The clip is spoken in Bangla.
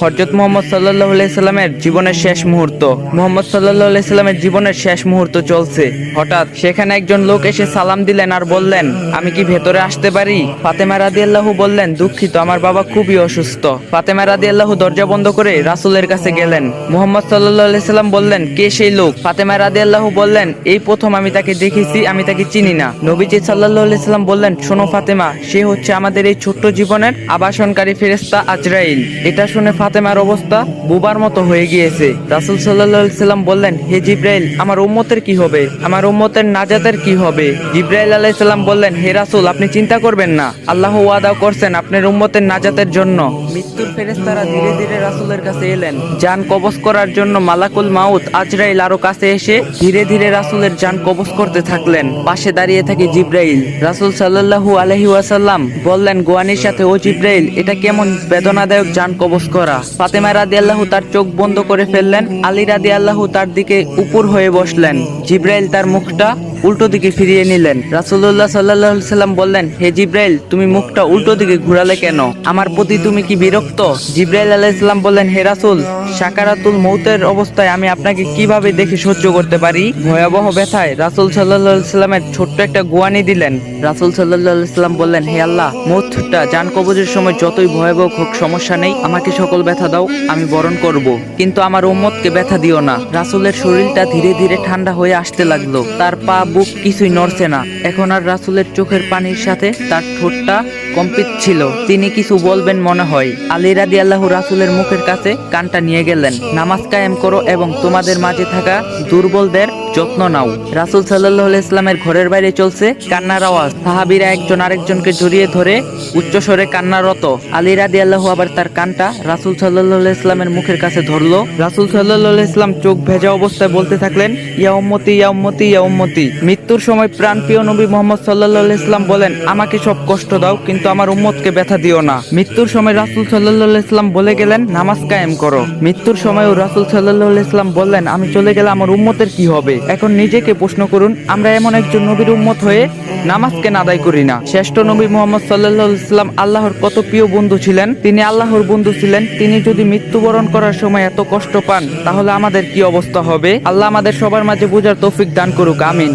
হযরত মুহাম্মদ সাল্লাল্লাহু আলাইহি সাল্লামের জীবনের শেষ মুহূর্ত। মুহাম্মদ সাল্লাল্লাহু আলাইহি সাল্লামের জীবনের শেষ মুহূর্ত চলছে। হঠাৎ সেখানে একজন লোক এসে সালাম দিলেন আর বললেন, আমি কি ভেতরে আসতে পারি? ফাতেমা রাদিয়াল্লাহু বললেন, দুঃখিত, আমার বাবা খুবই অসুস্থ। ফাতেমা রাদিয়াল্লাহু দরজা বন্ধ করে রাসূলের কাছে গেলেন। মুহাম্মদ সাল্লাল্লাহু আলাইহি সাল্লাম বললেন, কে সেই লোক? ফাতেমা রাদিয়াল্লাহু বললেন, এই প্রথম আমি তাকে দেখেছি, আমি তাকে চিনি না। নবীজি সাল্লাল্লাহু আলাইহি সাল্লাম বললেন, শোনো ফাতেমা, সে হচ্ছে আমাদের এই ছোট্ট জীবনের আবাসনকারী ফেরেশতা আজরাইল। এটা শুনে ফাতেমার অবস্থা বুবার মতো হয়ে গিয়েছে। রাসূল সাল্লাল্লাহু আলাইহি সাল্লাম বললেন, হে জিবরাইল, আমার উম্মতের কি হবে? আমার উম্মতের নাজাতের কি হবে? জিবরাইল আলাইহিস সালাম বললেন, হে রাসূল, আপনি চিন্তা করবেন না, আল্লাহ ওয়াদা করছেন আপনার উম্মতের নাজাতের জন্য। মৃত্যুর ফেরেশতারা ধীরে ধীরে রাসূলের কাছে এলেন। জান কবজ করার জন্য মালাকুল মাউত আজরাইল আরো কাছে এসে ধীরে ধীরে রাসূলের জান কবজ করতে থাকলেন। পাশে দাঁড়িয়ে থাকে জিবরাইল। রাসূল সাল্লাল্লাহু আলাইহি ওয়াসাল্লাম বললেন গোয়ানির সাথে, ও জিবরাইল, এটা কেমন বেদনাদায়ক জান কবজ করা। ফাতেমা রাদিয়াল্লাহু তার চোখ বন্ধ করে ফেললেন। আলী রাদিয়াল্লাহু তার দিকে উপর হয়ে বসলেন। জিবরাইল তার মুখটা উল্টো দিকে ফিরিয়ে নিলেন। রাসূলুল্লাহ সাল্লাল্লাহু আলাইহি সাল্লাম বললেন, হে জিবরাইল, তুমি মুখটা উল্টো দিকে ঘুরালে কেন? আমার প্রতি তুমি কি বিরক্ত? জিবরাইল আলাইহিস সালাম বললেন, হে রাসূল, সাকারাতুল মউতের অবস্থায় আমি আপনাকে কিভাবে দেখে সহ্য করতে পারি? ভয়াবহ ব্যথায় রাসূল সাল্লাল্লাহু আলাইহি সাল্লামের ছোট্ট একটা গোয়ানি দিলেন। রাসূল সাল্লাল্লাহু আলাইহি সাল্লাম বললেন, হে আল্লাহ, মউতটা জান কবজের সময় যতই ভয়াবহ হোক সমস্যা নেই, আমাকে সকল ব্যথা দাও, আমি বরণ করব, কিন্তু আমার উম্মতকে ব্যথা দিও না। রাসূলের শরীরটা ধীরে ধীরে ঠান্ডা হয়ে আসতে লাগলো। তার পা বুক কিছুই নড়ছে না। এখন আর রাসূলের চোখের পানির সাথে তার ঠোঁটটা কম্পিত ছিল। তিনি কিছু বলবেন মনে হয়। আলী রাদিয়াল্লাহু রাসূলের মুখের কাছে কানটা নিয়ে গেলেন। নামাজ কায়েম করো এবং তোমাদের মাঝে থাকা দুর্বলদের যত্ন নাও। রাসূল সাল্লাল্লাহু আলাইহি সাল্লামের ঘরের বাইরে চলছে কান্নার আওয়াজ। সাহাবীরা একজন আরেকজনকে জড়িয়ে ধরে উচ্চস্বরে কান্নারত। আলী রাদিয়াল্লাহু আবার তার কানটা রাসূল সাল্লাল্লাহু আলাইহি সাল্লামের মুখের কাছে ধরলো। রাসূল সাল্লাল্লাহু আলাইহি সাল্লাম চোখ ভেজা অবস্থায় বলতে থাকলেন, ইয়া উম্মতি, ইয়া উম্মতি, ইয়া উম্মতি। মৃত্যুর সময় প্রাণপ্রিয় নবী মুহাম্মদ সাল্লাল্লাহু আলাইহি সাল্লাম বলেন, আমাকে সব কষ্ট দাও, কিন্তু আমার উম্মতকে ব্যথা দিও না। মৃত্যুর সময় রাসূল সাল্লাল্লাহু আলাইহি সাল্লাম বলে গেলেন, নামাজ কায়েম করো। মৃত্যুর সময়ও রাসূল সাল্লাল্লাহু আলাইহি সাল্লাম বললেন, আমি চলে গেলে আমার উম্মতের কি হবে? এখন নিজেকে প্রশ্ন করুন, আমরা এমন একজন নবীর উম্মত হয়ে নামাজকে আদায় করি না। শ্রেষ্ঠ নবী মুহাম্মদ সাল্লাল্লাহু আলাইহি সাল্লাম আল্লাহর কত প্রিয় বন্ধু ছিলেন। তিনি আল্লাহর বন্ধু ছিলেন। তিনি যদি মৃত্যুবরণ করার সময় এত কষ্ট পান, তাহলে আমাদের কি অবস্থা হবে? আল্লাহ আমাদের সবার মাঝে বোঝার তৌফিক দান করুক, আমিন।